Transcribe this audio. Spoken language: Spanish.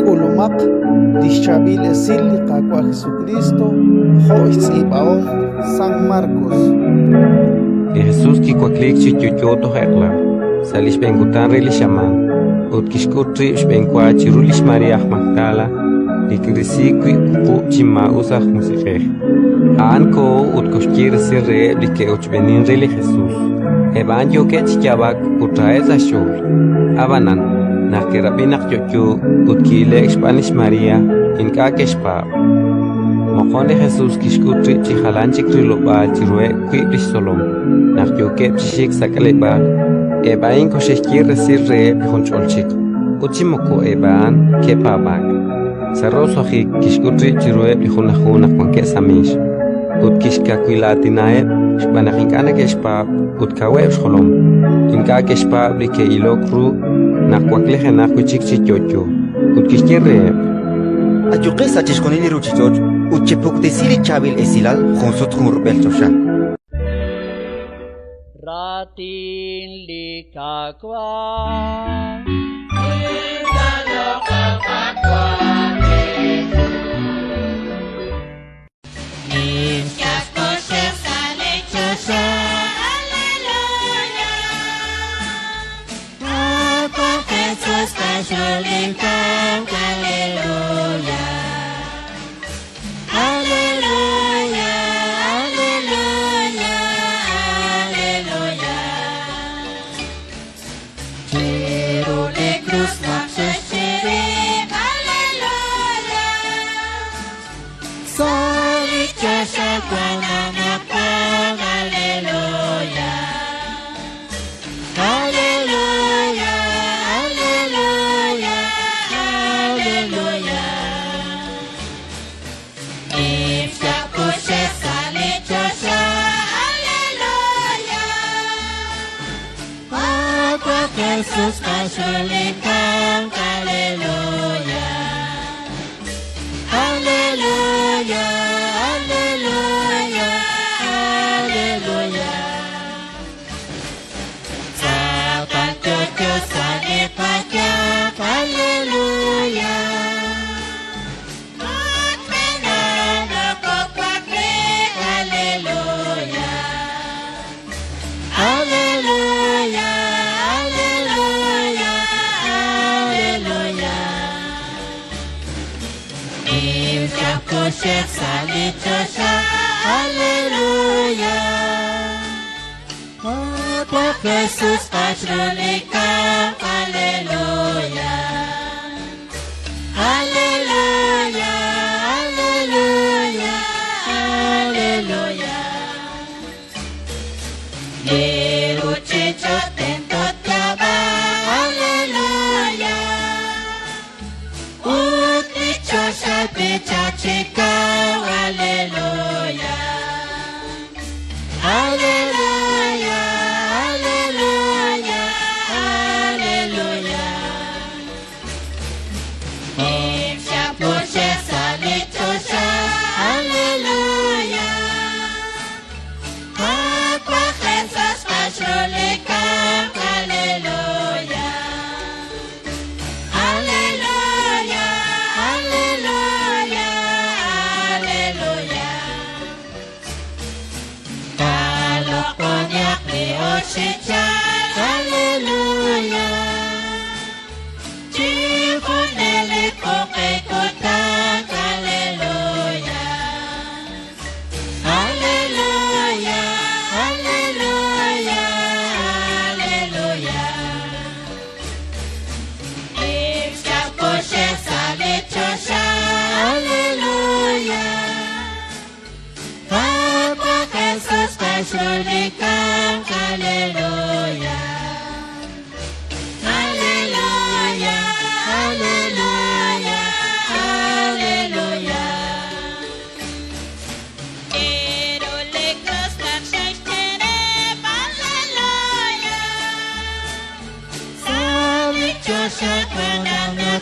Kulumak, Lischabil Esili, Kakua Jesucristo, Jois y Baón, San Marcos. Jesús kikuaklik chichuchoto hekla, salish bengutan rilishaman, utkishkutri shbenkuachi rulish Maria Magdala, likrisikwi kupu chima usah musikeh. Anko utkoshkir sirre like uchbenin rili Jesús. Eban yo kech yabak utraeza shul. Abanan, nakerabinak yochu utkile Spanish Maria, inka keshpa. Mokone Jesús kishkutri chihalanchik riloba chirue kuiblish solom. Nak yo kep chishik sakalebal. Ebain koshekir sirre bihoncholchik. Uchimoko eban kepabak. Sarrosoji kishkutri chirue bihunahunak pankesamish. Utkishka kuilatinaeb, shpanakinkana keshpa, utkaweb sholom. Inka keshpa blike ilokru, nakwakleje nakwichikchichocho. Utkishkirreeb. Ayuqesa chishkonili ruchichoch, uchepuk desili chabil esilal, jonsot junrubelchosha. Ratin likakwa. Jesus actually come, hallelujah, hallelujah, hallelujah, hallelujah. Sabat jujur salib baca, hallelujah. Menang aku pakai, hallelujah, hallelujah. Syekh salib Joshua, haleluya. Apa Yesus ajrulika, haleluya, haleluya, haleluya, haleluya. Diruci jotentot kaba, haleluya. Utri Joshua bicaci hallelujah, hallelujah, hallelujah, hallelujah. Im siapu Syekh salib Joshua, hallelujah. Apa Yesus ajrulika, hallelujah, hallelujah, hallelujah. Hallelujah. Jifunele koke kota, hallelujah, hallelujah, hallelujah, hallelujah. Im siapu Syekh salib Joshua, hallelujah. Apa Yesus ajrulika, hallelujah, hallelujah, hallelujah, hallelujah. Erole krasnak szczęście, hallelujah. Salib Joshua, kłaniam na